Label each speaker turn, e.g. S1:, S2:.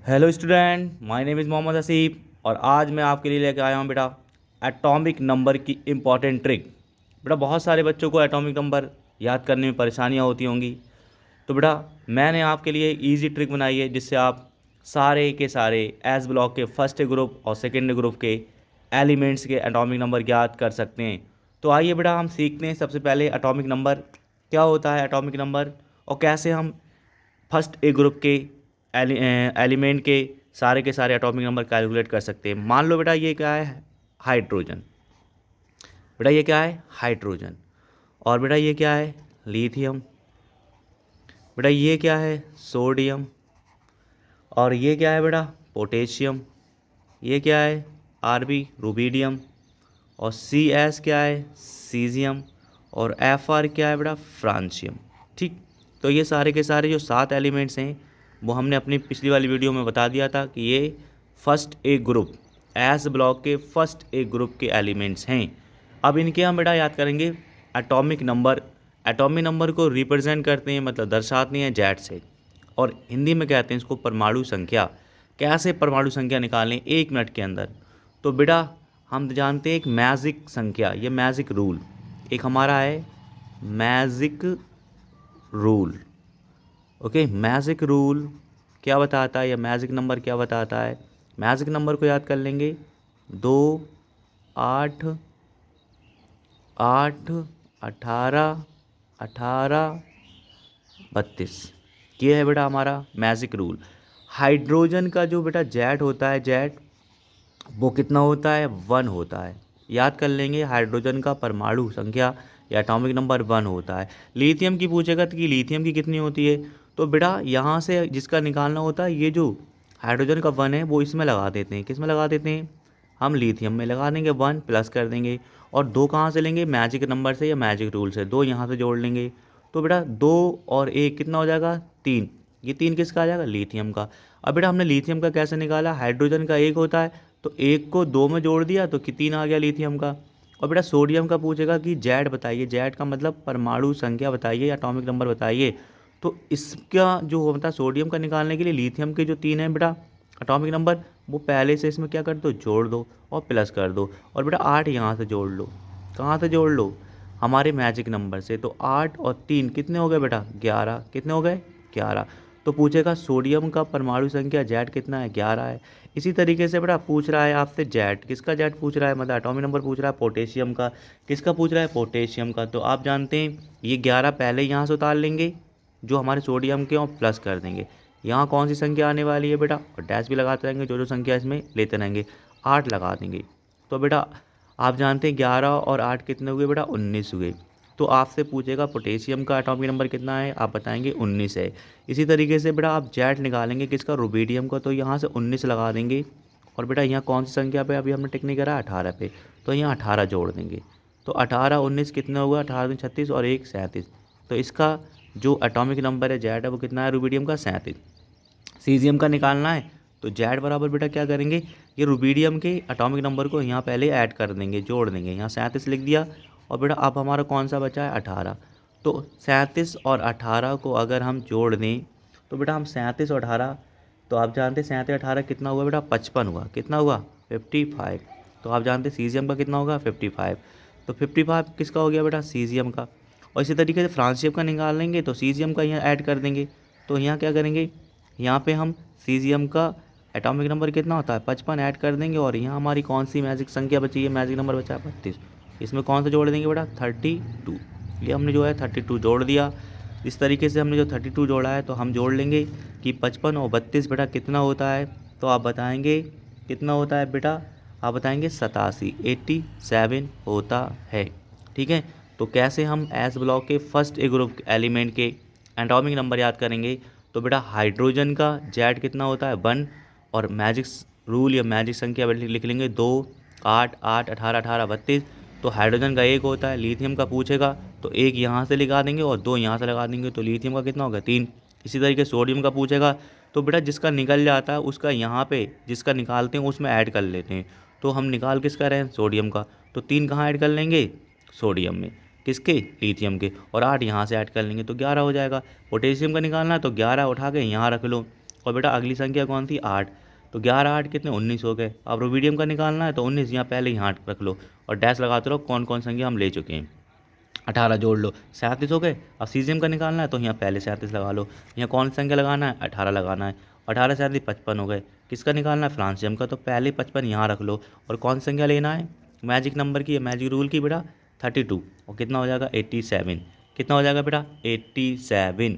S1: Hello student, my name is Mohammad Haseeb और आज मैं आपके लिए लेकर आया हूँ बेटा एटॉमिक नंबर की इम्पॉर्टेंट ट्रिक। बेटा बहुत सारे बच्चों को एटॉमिक नंबर याद करने में परेशानियाँ होती होंगी, तो बेटा मैंने आपके लिए इजी ट्रिक बनाई है जिससे आप सारे के सारे एस ब्लॉक के फर्स्ट ग्रुप और सेकेंड ग्रुप के एलिमेंट्स के एटॉमिक नंबर याद कर सकते हैं। तो आइए बेटा हम सीखते हैं सबसे पहले एटॉमिक नंबर क्या होता है, एटॉमिक नंबर और कैसे हम फर्स्ट ए ग्रुप के एलिमेंट के सारे एटॉमिक नंबर कैलकुलेट कर सकते हैं। मान लो बेटा ये क्या है, हाइड्रोजन। बेटा ये क्या है, हाइड्रोजन। और बेटा ये क्या है, लिथियम। बेटा ये क्या है, सोडियम। और ये क्या है बेटा, पोटेशियम। ये क्या है, आरबी, रुबीडियम। और सी एस क्या है, सीजियम। और एफ आर क्या है बेटा, फ्रांसियम। ठीक, तो ये सारे के सारे जो 7 एलिमेंट्स हैं वो हमने अपनी पिछली वाली वीडियो में बता दिया था कि ये first A group, S block के फर्स्ट ए ग्रुप के एलिमेंट्स हैं। अब इनके हम बेटा याद करेंगे एटॉमिक नंबर। एटॉमिक नंबर को रिप्रेजेंट करते हैं, मतलब दर्शाते हैं जेड से, और हिंदी में कहते हैं इसको परमाणु संख्या। कैसे परमाणु संख्या निकालें 1 मिनट के अंदर, तो बेटा हम जानते हैं एक मैजिक संख्या, ये मैजिक रूल एक हमारा है, magic rule. Okay, magic rule क्या बताता है या मैजिक नंबर क्या बताता है। मैजिक नंबर को याद कर लेंगे, 2, 8, 8, 18, 18, 32। ये है बेटा हमारा मैजिक रूल। हाइड्रोजन का जो बेटा जेड होता है, जेड वो कितना होता है, 1 होता है। याद कर लेंगे हाइड्रोजन का परमाणु संख्या या एटॉमिक नंबर 1 होता है। लिथियम की पूछेगा तो कि लिथियम की कितनी होती है, तो बेटा यहाँ से जिसका निकालना होता है, ये जो हाइड्रोजन का 1 है वो इसमें लगा देते हैं। किस में लगा देते हैं, हम लिथियम में लगा देंगे, 1 प्लस कर देंगे। और 2 कहाँ से लेंगे, मैजिक नंबर से या मैजिक रूल से, 2 यहाँ से जोड़ लेंगे। तो बेटा 2 और 1 कितना हो जाएगा, 3। ये 3 किसका आ जाएगा, लिथियम का। अब बेटा हमने लिथियम का कैसे निकाला, हाइड्रोजन का 1 होता है तो 1 को 2 में जोड़ दिया तो 3 आ गया लिथियम का। और बेटा सोडियम का पूछेगा कि जेड बताइए, जेड का मतलब परमाणु संख्या बताइए, एटॉमिक नंबर बताइए। तो इसका जो होता है सोडियम का निकालने के लिए लिथियम के जो 3 हैं बेटा एटॉमिक नंबर, वो पहले से इसमें क्या कर दो, जोड़ दो और प्लस कर दो। और बेटा 8 यहाँ से जोड़ लो, कहाँ से जोड़ लो, हमारे मैजिक नंबर से। तो 8 और 3 कितने हो गए बेटा, 11। कितने हो गए, 11। तो पूछेगा सोडियम का परमाणु संख्या जेड कितना है, 11 है। इसी तरीके से बेटा पूछ रहा है आपसे जेड, किसका जेड पूछ रहा है, मतलब एटॉमिक नंबर पूछ रहा है पोटेशियम का। किसका पूछ रहा है, पोटेशियम का। तो आप जानते हैं ये 11 पहले यहाँ से उतार लेंगे जो हमारे सोडियम के, और प्लस कर देंगे। यहाँ कौन सी संख्या आने वाली है बेटा, और डैश भी लगाते रहेंगे, जो जो संख्या इसमें लेते रहेंगे, 8 लगा देंगे। तो बेटा आप जानते हैं 11 और 8 कितने हुए बेटा, 19 हुए। तो आपसे पूछेगा पोटेशियम का एटॉमिक नंबर कितना है, आप बताएंगे 19 है। इसी तरीके से बेटा आप जेड निकालेंगे किसका, रुबीडियम का, तो यहाँ से 19 लगा देंगे। और बेटा यहाँ कौन सी संख्या पे अभी हमने टिक नहीं करा, 18 पे, तो यहाँ 18 जोड़ देंगे। तो 18 19 कितना हुआ, 18 में 36 और 1 37। तो इसका जो एटॉमिक नंबर है जेड है वो कितना है, रुबीडियम का 37। सीजियम का निकालना है तो जेड बराबर बेटा क्या करेंगे, ये रुबीडियम के एटॉमिक नंबर को यहाँ पहले ऐड कर देंगे, जोड़ देंगे। यहाँ 37 लिख दिया। और बेटा अब हमारा कौन सा बचा है, 18। तो 37 और 18 को अगर हम जोड़ दें तो बेटा हम 37 और 18, तो आप जानते हैं 37 18 कितना हुआ बेटा, 55 हुआ। कितना हुआ, 55। तो आप जानते हैं सीजियम का कितना होगा, 55। तो 55 किसका हो गया बेटा, सीजियम का। और इसी तरीके से फ्रांसियम का निकाल लेंगे तो सीजियम का यहाँ ऐड कर देंगे। तो यहाँ क्या करेंगे, यहाँ पे हम सीजियम का एटॉमिक नंबर कितना होता है, 55 ऐड कर देंगे। और यहाँ हमारी कौन सी मैजिक संख्या बची है, मैजिक नंबर बचा है 32। इसमें कौन सा जोड़ देंगे बेटा, 32। ये हमने जो है 32 जोड़ दिया। इस तरीके से हमने जो 32 जोड़ा है तो हम जोड़ लेंगे कि 55 और 32 बेटा कितना होता है। तो आप बताएंगे कितना होता है बेटा, आप बताएंगे 87, 87 होता है। ठीक है, तो कैसे हम एस ब्लॉक के फर्स्ट ए ग्रुप एलिमेंट के एटॉमिक नंबर याद करेंगे, तो बेटा हाइड्रोजन का जेड कितना होता है, 1। और मैजिक रूल या मैजिक संख्या लिख लेंगे, 2, 8, 8, 18, 18, 32। तो हाइड्रोजन का 1 होता है। लिथियम का पूछेगा तो 1 यहाँ से लगा देंगे और 2 यहाँ से लगा देंगे, तो लिथियम का कितना होगा, 3। इसी तरीके सोडियम का पूछेगा तो बेटा जिसका निकल जाता है उसका यहाँ पे जिसका निकालते हैं उसमें ऐड कर लेते हैं। तो हम निकाल किसका रहे हैं, सोडियम का। तो 3 कहाँ ऐड कर लेंगे, सोडियम में, किसके, लिथियम के। और 8 यहाँ से ऐड कर लेंगे तो 11 हो जाएगा। पोटेशियम का निकालना है तो 11 उठा के यहाँ रख लो। और बेटा अगली संख्या कौन थी, 8। तो 11 8 कितने, 19 हो गए। अब रूबीडियम का निकालना है तो 19 यहाँ पहले ही हाथ रख लो और डैश लगाते रहो कौन कौन संख्या हम ले चुके हैं। 18 जोड़ लो, 37 हो गए। अब सीजियम का निकालना है तो यहाँ पहले 37 लगा लो। यहाँ कौन सी संख्या लगाना है, 18 लगाना है। 18 37 55 हो गए। किसका निकालना है, फ्रांसियम का, तो पहले 55 यहाँ रख लो। और कौन सी संख्या लेना है, मैजिक नंबर की, मैजिक रूल की बेटा, 32। और कितना हो जाएगा, 87। कितना हो जाएगा बेटा, 87।